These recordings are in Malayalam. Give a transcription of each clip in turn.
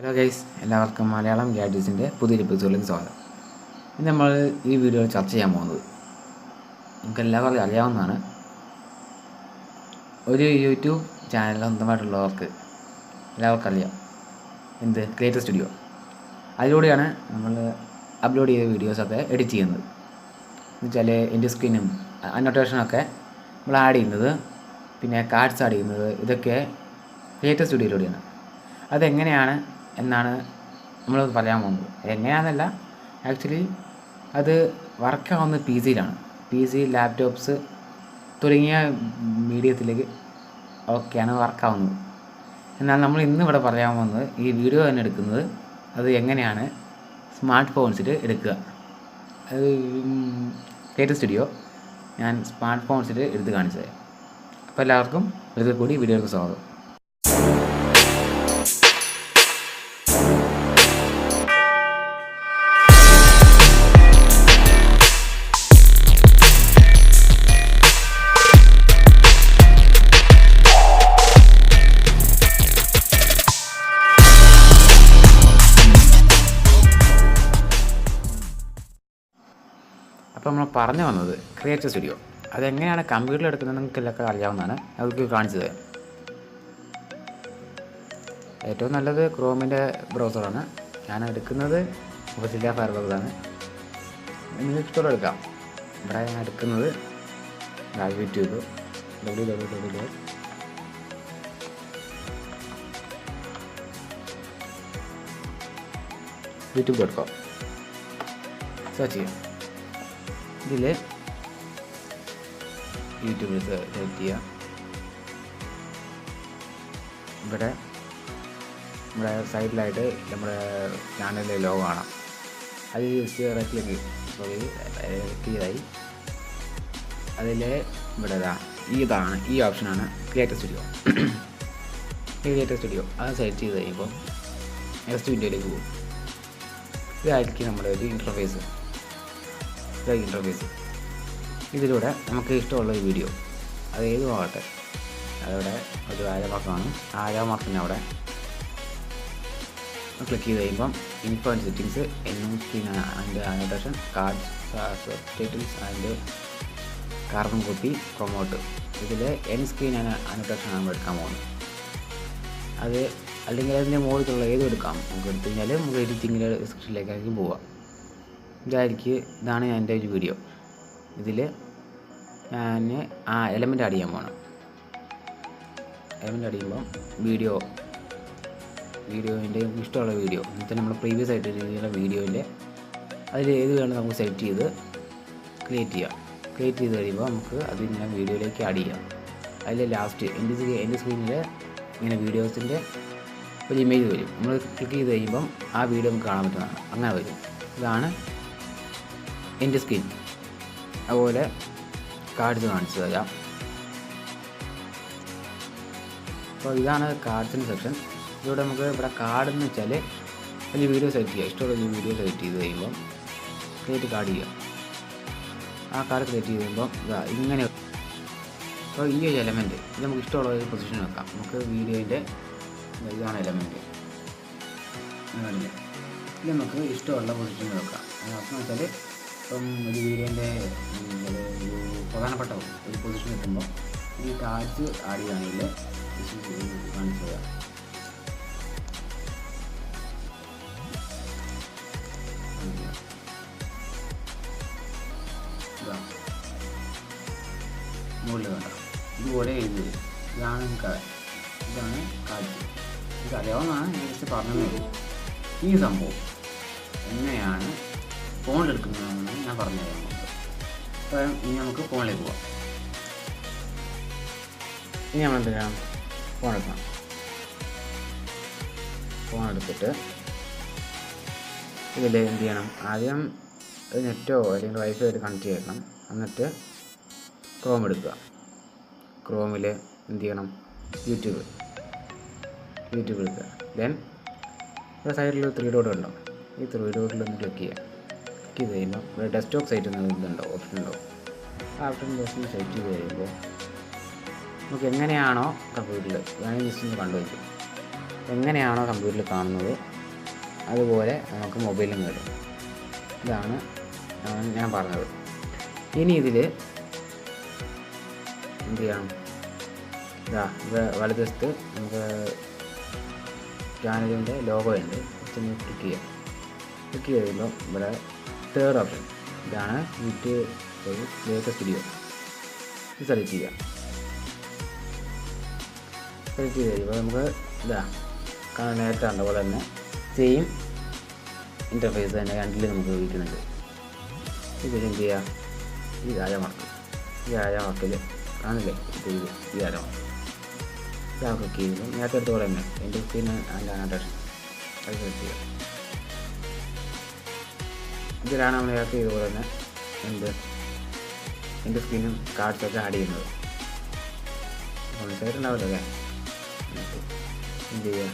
ഹലോ ഗൈസ്, എല്ലാവർക്കും മലയാളം ഗാഡ്ജറ്റ്സിൻ്റെ പുതിയൊരു എപ്പിസോഡിലേക്ക് സ്വാഗതം. ഇന്ന് നമ്മൾ ഈ വീഡിയോയിൽ ചർച്ച ചെയ്യാൻ പോകുന്നത് നമുക്ക് എല്ലാവർക്കും അറിയാവുന്നതാണ്. ഒരു യൂട്യൂബ് ചാനൽ സ്വന്തമായിട്ടുള്ളവർക്ക് എല്ലാവർക്കും അറിയാം ക്രിയേറ്റർ സ്റ്റുഡിയോ. അതിലൂടെയാണ് നമ്മൾ അപ്ലോഡ് ചെയ്ത വീഡിയോസൊക്കെ എഡിറ്റ് ചെയ്യുന്നത്. എന്നുവെച്ചാൽ എൻ്റെ സ്ക്രീനും അനോട്ടേഷനൊക്കെ നമ്മൾ ആഡ് ചെയ്യുന്നത്, പിന്നെ കാർഡ്സ് ആഡ് ചെയ്യുന്നത്, ഇതൊക്കെ ക്രിയേറ്റർ സ്റ്റുഡിയോയിലൂടെയാണ്. അതെങ്ങനെയാണ് എന്നാണ് നമ്മൾ പറയാൻ പോകുന്നത്. എങ്ങനെയാണെന്നല്ല, ആക്ച്വലി അത് വർക്കാവുന്ന PC, ലാപ്ടോപ്സ് തുടങ്ങിയ മീഡിയത്തിലേക്ക് ഒക്കെയാണ് വർക്കാവുന്നത്. എന്നാൽ നമ്മൾ ഇന്നിവിടെ പറയാൻ പോകുന്നത്, ഈ വീഡിയോ തന്നെ എടുക്കുന്നത് അത് എങ്ങനെയാണ് സ്മാർട്ട് ഫോൺസിൽ എടുക്കുക. അത് ക്രിയേറ്റർ സ്റ്റുഡിയോ ഞാൻ സ്മാർട്ട് ഫോൺസിൽ എടുത്ത് കാണിച്ചത്. അപ്പോൾ എല്ലാവർക്കും ഒരിക്കൽ കൂടി വീഡിയോയ്ക്ക് സ്വാഗതം. അപ്പോൾ നമ്മൾ പറഞ്ഞു വന്നത് ക്രിയേറ്റർ സ്റ്റുഡിയോ അതെങ്ങനെയാണ് കമ്പ്യൂട്ടറിൽ എടുക്കുന്നത് നിങ്ങൾക്കെല്ലാം അറിയാവുന്നതാണ്. അതൊക്കെ കാണിച്ചത് ഏറ്റവും നല്ലത് ക്രോമിൻ്റെ ബ്രൗസറാണ്. ഞാൻ എടുക്കുന്നത് മൊസില്ല ഫയർഫോക്സാണ്. നിങ്ങൾക്ക് ഇഷ്ടമുള്ള എടുക്കാം. ഇവിടെ ഞാൻ എടുക്കുന്നത് യൂട്യൂബ് youtube.com സെർച്ച് ചെയ്യാം. ഇതിൽ യൂട്യൂബിൽ സെലക്ട് ചെയ്യുക. ഇവിടെ നമ്മുടെ സൈഡിലായിട്ട് നമ്മുടെ ചാനലിലെ ലോഗോ കാണാം. അത് ജസ്റ്റ് റെക്ലിക്ക് ചെയ്തായി അതിൽ ഇവിടെ ഇതാണ് ഈ ഓപ്ഷനാണ് ക്രിയേറ്റർ സ്റ്റുഡിയോ. ക്രിയേറ്റർ സ്റ്റുഡിയോ അത് സെലക്ട് ചെയ്ത് കഴിയുമ്പോൾ നെക്സ്റ്റ് വിൻഡോയിലേക്ക് പോകും. ഇതായിരിക്കും നമ്മുടെ ഒരു ഇൻ്റർഫേസ്. ഇതിലൂടെ നമുക്ക് ഇഷ്ടമുള്ള വീഡിയോ അത് ഏതും ആകട്ടെ, അതവിടെ ഒരു ആരമാർക്കാണ്. ആരമാർക്കിന് അവിടെ ക്ലിക്ക് ചെയ്ത് കഴിയുമ്പം info and settings, screen and annotation, cards, subtitles and carbon copy, promote. ഇതിൽ സ്ക്രീൻ ആൻഡ് അനോട്ടേഷൻ ആണ് എടുക്കാൻ പോകുന്നത്. അത് അല്ലെങ്കിൽ അതിൻ്റെ മുകളിലുള്ള ഏതും എടുക്കാം. നമുക്ക് എടുത്തു കഴിഞ്ഞാൽ നമുക്ക് എഡിറ്റിങ്ങിൻ്റെ സെക്ഷനിലേക്കായിരിക്കും പോവുക. ഇതാണ് എൻ്റെ ഒരു വീഡിയോ. ഇതിൽ ഞാൻ എലമെൻ്റ് ആഡ് ചെയ്യാൻ പോകണം. എലമെൻ്റ് ആഡ് ചെയ്യുമ്പം വീഡിയോൻ്റെ ഇഷ്ടമുള്ള വീഡിയോ എന്നുവെച്ചാൽ നമ്മൾ പ്രീവിയസ് ആയിട്ട് രീതിയിലുള്ള വീഡിയോൻ്റെ അതിൽ ഏത് വേണം നമുക്ക് സെലക്ട് ചെയ്ത് ക്രിയേറ്റ് ചെയ്ത് കഴിയുമ്പോൾ നമുക്ക് അതിങ്ങനെ വീഡിയോയിലേക്ക് ആഡ് ചെയ്യാം. അതിൽ ലാസ്റ്റ് എൻ്റെ സ്ക്രീനിൽ ഇങ്ങനെ വീഡിയോസിൻ്റെ ഒരു ഇമേജ് വരും. നമ്മൾ ക്ലിക്ക് ചെയ്ത് കഴിയുമ്പം ആ വീഡിയോ നമുക്ക് കാണാൻ പറ്റുന്നതാണ്. അങ്ങനെ വരും. ഇതാണ് എൻ്റെ സ്ക്രീൻ. അതുപോലെ കാർഡ്സ് കാണിച്ചു തരാം. അപ്പോൾ ഇതാണ് കാർഡ്സിൻ്റെ സെക്ഷൻ. ഇതിലൂടെ നമുക്ക് ഇവിടെ കാർഡ് എന്ന് വെച്ചാൽ ഒരു വീഡിയോ സെലക്ട് ചെയ്യുക. ഇഷ്ടമുള്ള ഒരു വീഡിയോ സെലക്ട് ചെയ്ത് കഴിയുമ്പം ക്രിയേറ്റ് കാർഡ് ചെയ്യുക. ആ കാർഡ് ക്രിയേറ്റ് ചെയ്ത് കഴിയുമ്പം ഇങ്ങനെ. അപ്പോൾ ഈ ഒരു എലമെൻറ്റ് ഇത് നമുക്ക് ഇഷ്ടമുള്ള ഒരു പൊസിഷൻ വെക്കാം. നമുക്ക് വീഡിയോൻ്റെ ഇതാണ് എലമെൻറ്റ്. ഇത് നമുക്ക് ഇഷ്ടമുള്ള പൊസിഷനിൽ വെക്കാം. അപ്പം വെച്ചാൽ ഇപ്പം ഒരു വീഡിയോൻ്റെ ഒരു പ്രധാനപ്പെട്ട ഒരു പൊസിഷൻ എത്തുമ്പോൾ ഈ കാർഡ്സ് ആഡ് ചെയ്യുകയാണെങ്കിൽ കാണിച്ചു തരാം. മുകളിൽ വേണ്ട ഇതുപോലെ എഴുതി. ഇതാണ് കാർഡ്സ്. ഇത് അറിയാവുന്നതാണ്, ജസ്റ്റ് പറഞ്ഞതേ. ഈ സംഭവം എങ്ങനെയാണ് ഫോണിലെടുക്കുന്നതെന്ന് ഞാൻ പറഞ്ഞു തരാൻ പോകുന്നത്. അപ്പം ഇനി നമുക്ക് ഫോണിലേക്ക് പോകാം. ഇനി നമ്മൾ എന്ത് ചെയ്യണം? ഫോൺ എടുക്കണം. ഫോൺ എടുത്തിട്ട് ഇതിൽ എന്ത് ചെയ്യണം? ആദ്യം ഒരു നെറ്റോ അല്ലെങ്കിൽ വൈഫൈ ആയിട്ട് കണക്ട് ചെയ്യണം. എന്നിട്ട് ക്രോം എടുക്കുക. ക്രോമിൽ എന്ത് ചെയ്യണം? യൂട്യൂബ് എടുക്കുക. ദെൻ ഇവിടെ സൈഡിൽ 3 ഡോട്ട് ഉണ്ടോ? ഈ 3 ഡോട്ടിൽ ഒന്ന് ക്ലിക്ക് ചെയ്യുക. ക്ലിക്ക് ചെയ്ത് കഴിയുമ്പോൾ ഇവിടെ ഡെസ്ക്ടോപ്പ് സൈറ്റ് എന്ന ഓപ്ഷൻ ഉണ്ടാവും. ആ ഓപ്ഷൻ സെലക്ട് ചെയ്ത് കഴിയുമ്പോൾ നമുക്ക് എങ്ങനെയാണോ കമ്പ്യൂട്ടറിൽ വേണമെങ്കിൽ ജസ്റ്റ് ഒന്ന് കണ്ടുവയ്ക്കും. എങ്ങനെയാണോ കമ്പ്യൂട്ടറിൽ കാണുന്നത് അതുപോലെ നമുക്ക് മൊബൈലിലും വരും. ഇതാണ് ഞാൻ പറഞ്ഞത്. ഇനി ഇതിൽ എന്ത് ചെയ്യണം? ഇത് വലതുവശത്ത് നമുക്ക് ചാനലിൻ്റെ ലോഗോ ഉണ്ട്. ഒന്ന് ക്ലിക്ക് ചെയ്യാം. ക്ലിക്ക് ചെയ്യുമ്പോൾ ഇവിടെ തേർഡ് ഓപ്ഷൻ ഇതാണ് യൂട്യൂബ് ക്രിയേറ്റർ സ്റ്റുഡിയോ. ഇത് സെലക്ട് ചെയ്യാം. സെലക്ട് ചെയ്ത് കഴിയുമ്പോൾ നമുക്ക് നേരത്തെ കണ്ട പോലെ തന്നെ സെയിം ഇൻ്റർഫേസ് തന്നെ രണ്ടിൽ നമുക്ക് ഉപയോഗിക്കുന്നുണ്ട്. ഇതിൽ എന്ത് ചെയ്യുക? ഈ ആഴമാർക്ക് കാണില്ലേ? ഈ ആഴമാർക്ക് ഞാൻ ക്ലിക്ക് ചെയ്യുമ്പോൾ നേരത്തെ എടുത്ത പോലെ തന്നെ എൻ്റെ സ്ക്രീൻ ആൻഡ് അനോട്ടേഷൻ അത് സെലക്ട് ചെയ്യുക. ഇതിലാണ് നമ്മൾ നേരത്തെ ചെയ്തതുപോലെ തന്നെ എൻ്റെ സ്ക്രീനും കാർഡ്സൊക്കെ ആഡ് ചെയ്യുന്നത്. മനസ്സിലായിട്ടുണ്ടാവില്ല അല്ലേ? എന്ത് ചെയ്യുക?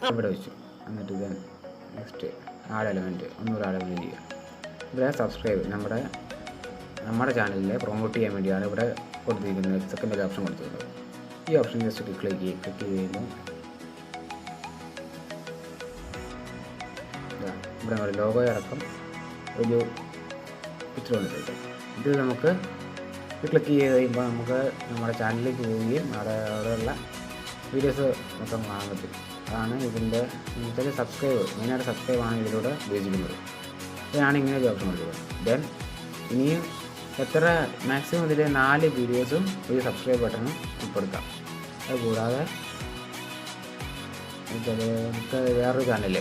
ഇവിടെ വെച്ചു. എന്നിട്ട് ഇത് നെക്സ്റ്റ് ആഡ് എലമെൻറ്റ് ഒന്നുകൂടെ ആഡ് എലമെൻറ്റ് ചെയ്യുക. ഇവിടെ സബ്സ്ക്രൈബ് നമ്മുടെ ചാനലിനെ പ്രൊമോട്ട് ചെയ്യാൻ വേണ്ടിയാണ് ഇവിടെ കൊടുത്തിരിക്കുന്നത്. സെക്കൻഡ് ഓപ്ഷൻ കൊടുത്തിട്ടുണ്ട്. ഈ ഓപ്ഷൻ ജസ്റ്റ് ക്ലിക്ക് ചെയ്യുമ്പോൾ ഇവിടെ ലോഗോ അടക്കം ഒരു പിക്ചർ വന്നിട്ടുണ്ട്. ഇത് നമുക്ക് ക്ലിക്ക് ചെയ്ത് കഴിയുമ്പോൾ നമുക്ക് നമ്മുടെ ചാനലിലേക്ക് പോവുകയും അവിടെയുള്ള വീഡിയോസ് മൊത്തം കാണാൻ പറ്റും. അതാണ് ഇതിൻ്റെ മെയിനായിട്ട് സബ്സ്ക്രൈബാണ് ഇതിലൂടെ ഉപയോഗിക്കുന്നത്. ഇതിനാണ് ഇങ്ങനെ ഒരു ഓപ്ഷൻ കൊടുത്തത്. ദെൻ ഇനിയും എത്ര മാക്സിമം ഇതിൽ 4 വീഡിയോസും ഒരു സബ്സ്ക്രൈബ് ബട്ടണും ഉൾപ്പെടുത്താം. അത് കൂടാതെ നമുക്ക് വേറൊരു ചാനൽ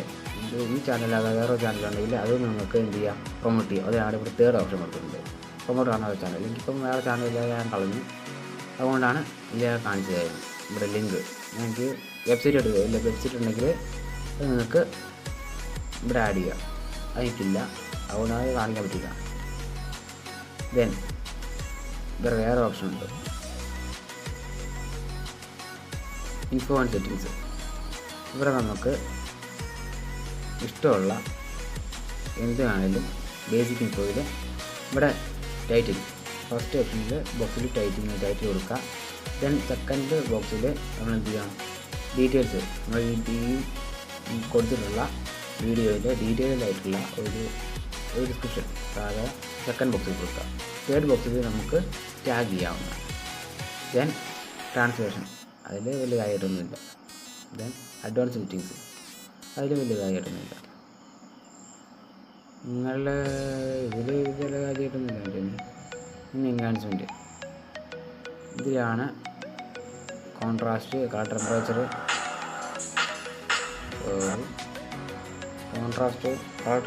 ഈ ചാനലല്ലാതെ വേറൊരു ചാനലുണ്ടെങ്കിൽ അത് നിങ്ങൾക്ക് എന്ത് ചെയ്യാം? പ്രൊമോട്ട് ചെയ്യാം. അതിനാണ് ഇവിടെ തേർഡ് ഓപ്ഷൻ കൊടുത്തിട്ടുണ്ട്. പ്രൊമോട്ട് കാണുന്ന ഒരു ചാനൽ. എനിക്കിപ്പം വേറെ ചാനലില്ലാതെ ഞാൻ കളഞ്ഞു. അതുകൊണ്ടാണ് ഇത് കാണിച്ചതായിരുന്നു. ഇവിടെ ലിങ്ക് നിങ്ങൾക്ക് വെബ്സൈറ്റ് എടുക്കുക. ഇല്ല വെബ്സൈറ്റ് ഉണ്ടെങ്കിൽ അത് നിങ്ങൾക്ക് ഇവിടെ ആഡ് ചെയ്യാം. അതിക്കില്ല, അതുകൊണ്ട് അത് കാണിക്കാൻ പറ്റില്ല. ദെൻ ഇവിടെ വേറെ ഓപ്ഷൻ ഉണ്ട്, ഇൻഫോ ആൻഡ് സെറ്റിങ്സ്. ഇവിടെ നമുക്ക് ഇഷ്ടമുള്ള എന്താണെങ്കിലും ബേസിക് ഇൻഫോയിൽ ഇവിടെ ടൈറ്റിൽ ഫസ്റ്റ് ഓപ്ഷനിൽ ബോക്സിൽ ടൈറ്റിൽ കൊടുക്കുക. ദെൻ സെക്കൻഡ് ബോക്സിൽ നമ്മൾ എന്ത് ചെയ്യാം? ഡീറ്റെയിൽസ് നമ്മൾ ഈ കൊടുത്തിട്ടുള്ള വീഡിയോയിൻ്റെ ഡീറ്റെയിൽഡ് ആയിട്ടുള്ള ഒരു ഡിസ്ക്രിപ്ഷൻ താഴെ സെക്കൻഡ് ബോക്സിൽ കൊടുക്കുക. തേർഡ് ബോക്സിൽ നമുക്ക് ടാഗ് ചെയ്യാവുന്നതാണ്. ദെൻ ട്രാൻസ്ലേഷൻ അതിൽ വലിയ കാര്യമായിട്ടൊന്നുമില്ല. ദെൻ അഡ്വാൻസ് സെറ്റിങ്സ് അതിൽ വലിയ കാര്യമായിട്ടൊന്നുമില്ല. നിങ്ങളുടെ ഇതിൽ ചില കാര്യമായിട്ടൊന്നുമില്ല. പിന്നെ എൻഹാൻസ്മെൻറ്റ് ഇതിലാണ് contrast, colour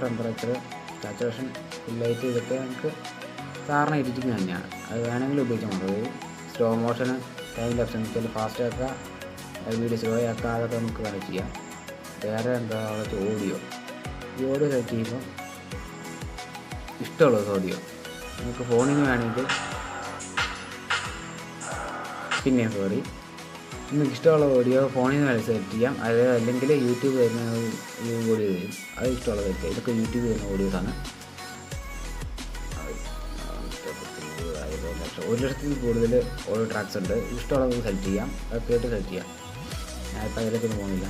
temperature, saturation, light, ഇതൊക്കെ നമുക്ക് സാധാരണ എഡിറ്റിങ് തന്നെയാണ്. അത് വേണമെങ്കിൽ ഉപയോഗിക്കാൻ പറ്റും. സ്ലോ മോഷന്, ടൈം ലാപ്സ് വെച്ചാൽ ഫാസ്റ്റ് ആക്കുക, വീഡിയോ സ്ലോ ആക്കുക, അതൊക്കെ നമുക്ക് വേണമെങ്കിൽ ചെയ്യാം. വേറെ എന്താ ഓഡിയോ. ഈ ഓഡിയോ സെലക്ട് ചെയ്യുമ്പോൾ ഇഷ്ടമുള്ളത് ഓഡിയോ നമുക്ക് ഫോണിന് വേണമെങ്കിൽ നിങ്ങൾക്ക് ഇഷ്ടമുള്ള ഓഡിയോ ഫോണിൽ നിന്ന് വേണമെങ്കിൽ സെലക്ട് ചെയ്യാം. അത് അല്ലെങ്കിൽ യൂട്യൂബ് വരുന്ന ഓഡിയോ വരും, അത് ഇഷ്ടമുള്ളത് സെലക്ട് ചെയ്യാം. ഇതൊക്കെ യൂട്യൂബ് വരുന്ന ഓഡിയോസാണ്. 1,00,000 കൂടുതൽ ഓഡിയോ ട്രാക്സ് ഉണ്ട്. ഇഷ്ടമുള്ളത് സെലക്ട് ചെയ്യാം, അത് കേട്ട് സെലക്ട് ചെയ്യാം. ഞാനിപ്പോൾ അതിലേക്കൊന്നും പോകുന്നില്ല.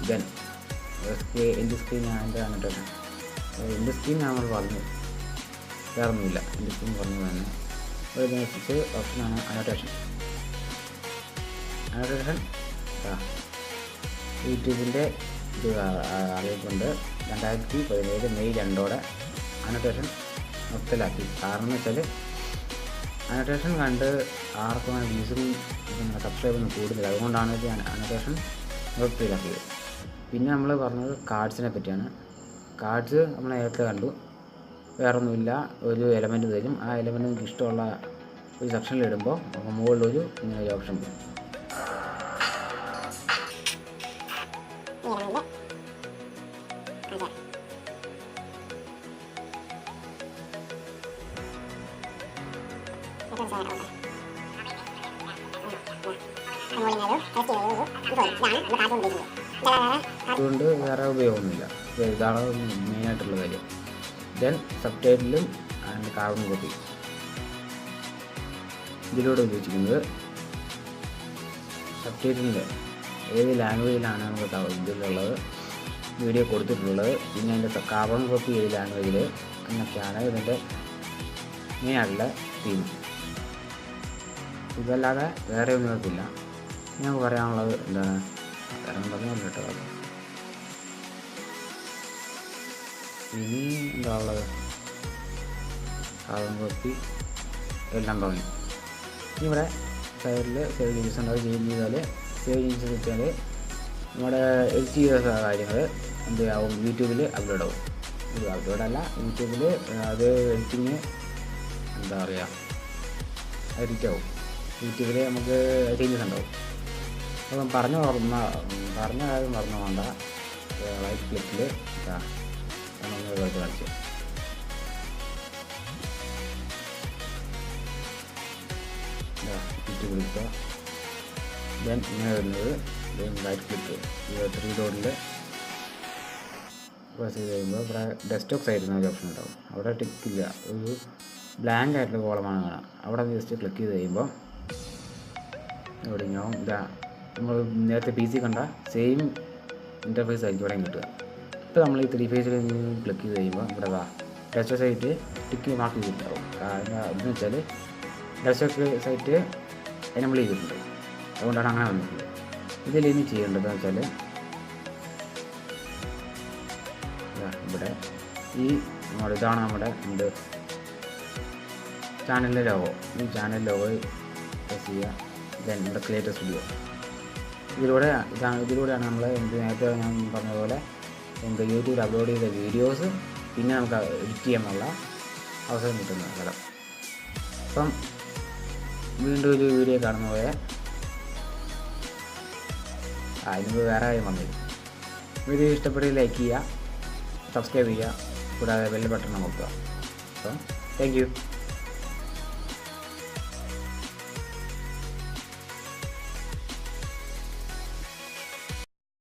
ദെൻ എൻ്റെ സ്ക്രീൻ അതിൻ്റെ അനോട്ടേഷൻ. എൻ്റെ സ്ക്രീൻ നമ്മൾ പറഞ്ഞു വേറൊന്നുമില്ല. എൻ്റെ സ്ക്രീൻ പറഞ്ഞു തന്നെ ഒരു നെക്സ്റ്റ് ഓപ്ഷനാണ് അനോട്ടേഷൻ. യൂട്യൂബിൻ്റെ ഇത് അറിയിപ്പുണ്ട്. 2017 മെയ് 2 അനോട്ടേഷൻ നിർത്തലാക്കി. കാരണം എന്ന് വെച്ചാൽ അനോട്ടേഷൻ കണ്ട് ആർക്കും വ്യൂസും സബ്സ്ക്രൈബൊന്നും കൂടുതൽ, അതുകൊണ്ടാണ് ഇത് അനോട്ടേഷൻ നിർത്തലാക്കിയത്. പിന്നെ നമ്മൾ പറഞ്ഞത് കാർഡ്സിനെ പറ്റിയാണ്. കാർഡ്സ് നമ്മൾ നേരത്തെ കണ്ടു. വേറൊന്നുമില്ല, ഒരു എലമെൻറ്റ് തരും. ആ എലമെൻറ്റ് നമുക്ക് ഇഷ്ടമുള്ള ഒരു സെക്ഷനിൽ ഇടുമ്പോൾ മുകളിലൊരു ഇങ്ങനെ ഒരു ഓപ്ഷൻ വരും. അതുകൊണ്ട് വേറെ ഉപയോഗമൊന്നുമില്ല. ഇതാണ് മെയിനായിട്ടുള്ള കാര്യം. ദെൻ സബ് ടൈറ്റിലും ആൻഡ് കാർബൺ കോപ്പി ഇതിലൂടെ ഉപയോഗിച്ചിരിക്കുന്നത് സബ് ടൈറ്റിലിൻ്റെ ഏത് ലാംഗ്വേജിലാണ് നമുക്ക് ഇതിലുള്ളത് വീഡിയോ കൊടുത്തിട്ടുള്ളത്, പിന്നെ അതിൻ്റെ കാർബൺ കോപ്പി ഏത് ലാംഗ്വേജിൽ എന്നൊക്കെയാണ് ഇതിൻ്റെ മെയിനായിട്ടുള്ള തീം. ഇതല്ലാതെ വേറെ ഒന്നും കുഴപ്പമില്ല. ഞങ്ങൾക്ക് പറയാനുള്ളത് എന്താണ്, വേറെ പറഞ്ഞു കേട്ടോ. ഇനി എന്താ ഉള്ളത്, കാർബൺ കോപ്പി എല്ലാം തുടങ്ങി. ഇനി ഇവിടെ സൈഡിൽ സേവ് ചേഞ്ചസ് ഉണ്ട്. അത് ചേഞ്ച് ചെയ്താൽ സേവ് ചേഞ്ചസ് വെച്ചാൽ നമ്മുടെ എഡിറ്റ് ചെയ്ത കാര്യങ്ങൾ എന്ത് ആവും, യൂട്യൂബിൽ അപ്ലോഡ് ആവും. അപ്ലോഡല്ല, യൂട്യൂബിൽ അത് എഡിറ്റിങ് എന്താ പറയുക, എഡിറ്റ് ആവും. യൂട്യൂബിൽ നമുക്ക് ചേഞ്ചസ് ഉണ്ടാവും. അപ്പം പറഞ്ഞ കാര്യം മറന്നു വേണ്ട. റൈറ്റ് ക്ലിക്കിൽ കാണിച്ചു യൂട്യൂബ് വിളിക്കുക. ദെൻ ഇങ്ങനെ വരുന്നത് റൈറ്റ് ക്ലിക്ക് 3 ഡോട്ടിൽ പ്രസ് ചെയ്ത് കഴിയുമ്പോൾ ഇവിടെ ഡെസ്ക്ടോപ്പ് സൈഡിൽ ഒരു ഓപ്ഷൻ ഉണ്ടാവും. അവിടെ ടിക്കില്ല, ഒരു ബ്ലാങ്ക് ആയിട്ടുള്ള കോളമാണ് കാണാം. അവിടെ ജസ്റ്റ് ക്ലിക്ക് ചെയ്ത് കഴിയുമ്പോൾ ഇവിടെ ഇങ്ങനെയാവും. നമ്മൾ നേരത്തെ PC കണ്ട സെയിം ഇൻ്റർഫേസ് ആയിരിക്കും ഇവിടെ കിട്ടുക. ഇപ്പോൾ നമ്മൾ ഈ 3 ഫേസിൽ ക്ലിക്ക് ചെയ്ത് കഴിയുമ്പോൾ ഇവിടെ ഡെസ്ക്ടോപ്പ് സൈറ്റ് ടിക്ക് മാർക്ക് ചെയ്തിട്ടാവും. കാരണം എന്ന് വെച്ചാൽ ഡെസ്ക്ടോപ്പ് സൈറ്റ് എനേബിൾ ചെയ്തിട്ടുണ്ട്, അതുകൊണ്ടാണ് അങ്ങനെ വന്നിട്ടുള്ളത്. ഇതിൽ ഇനി ചെയ്യേണ്ടതെന്ന് വെച്ചാൽ ഇവിടെ ഇതാണ് നമ്മുടെ ചാനലിൻ്റെ ലോഗോ. ഈ ചാനൽ ലോഗോ പ്രസ് ചെയ്യുക. ദെൻ നമ്മുടെ ക്രിയേറ്റർ സ്റ്റുഡിയോ ഇതിലൂടെയാണ് നമ്മൾ നേരത്തെ ഞാൻ പറഞ്ഞതുപോലെ യൂട്യൂബിൽ അപ്ലോഡ് ചെയ്ത വീഡിയോസ് പിന്നെ നമുക്ക് എഡിറ്റ് ചെയ്യാനുള്ള അവസരം കിട്ടുന്ന സ്ഥലം. അപ്പം വീണ്ടും ഒരു വീഡിയോ കാണുന്ന പോലെ അതിന് വേറെ കാര്യം വന്നില്ല. വീഡിയോ ഇഷ്ടപ്പെട്ട് ലൈക്ക് ചെയ്യുക, സബ്സ്ക്രൈബ് ചെയ്യുക, കൂടാതെ ബെൽ ബട്ടൺ അമർത്തുക. അപ്പം താങ്ക് യു.